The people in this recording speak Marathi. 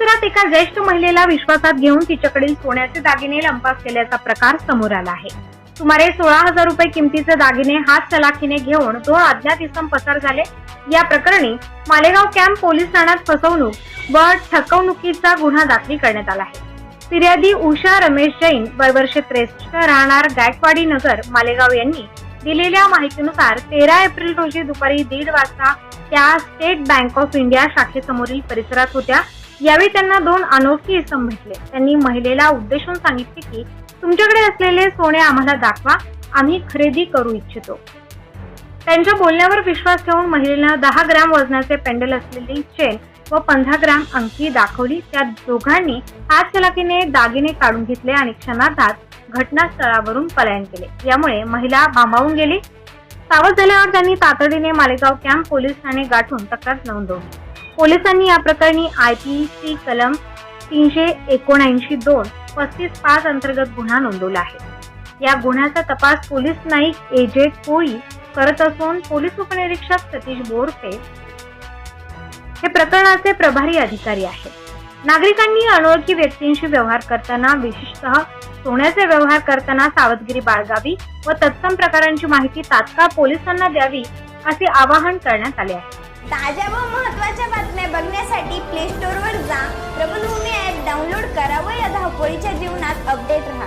परिसरात एका ज्येष्ठ महिलेला विश्वासात घेऊन तिच्याकडील सोन्याचे दागिने लंपास केल्याचा प्रकार समोर आला आहे। सुमारे 16,000 रुपये किमतीचे दागिने हात चलाखीने घेऊन 2 अज्ञात इसम पसार झाले। या प्रकरणी मालेगाव कॅम्प पोलीस ठाण्यात फसवणूक व ठकवणुकीचा गुन्हा दाखल करण्यात आला आहे। फिर्यादी उषा रमेश जैन वय वर्ष 63 राहणार गायकवाडी नगर मालेगाव यांनी दिलेल्या माहितीनुसार 13 एप्रिल रोजी दुपारी 1:30 वाजता त्या स्टेट बँक ऑफ इंडिया शाखेसमोरील परिसरात होत्या। यावेळी त्यांना 2 अनोळखी इसम भेटले। त्यांनी महिलेला उद्देशून सांगितले की तुमच्याकडे असलेले सोने आम्हाला दाखवा, आम्ही खरेदी करू इच्छितो। त्यांच्या बोलण्यावर विश्वास ठेवून महिलेला 10 ग्रॅम वजनाचे पेंडल असलेली चेन व 15 ग्रॅम अंगठी दाखवली। त्या दोघांनी हात चलाखीने दागिने काढून घेतले आणि क्षणार्धात घटनास्थळावरून पलायन केले। यामुळे महिला भांबावून गेली। सावध झाल्यावर त्यांनी तातडीने मालेगाव कॅम्प पोलीस ठाणे गाठून तक्रार नोंदवली। पोलिसांनी या प्रकरणी IPC कलम 379(2) 35(5) अंतर्गत गुन्हा नोंदवला आहे। या गुन्ह्याचा तपास पोलीस नाईक AJ कोळी करत असून पोलीस उपनिरीक्षक सतीश बोरसे हे प्रकरणाचे प्रभारी अधिकारी आहेत। नागरिकांनी अनोळखी व्यक्तींशी व्यवहार करताना विशेषतः सोन्याचे व्यवहार करताना सावधगिरी बाळगावी व तत्सम प्रकारांची माहिती तात्काळ पोलिसांना द्यावी असे आवाहन करण्यात आले आहे। ताज्या व महत्त्वाच्या बातम्या बघण्यासाठी प्ले स्टोअरवर जा, प्रबलभूमी ॲप डाउनलोड करा व या धावपळीच्या जीवनात अपडेट राहा।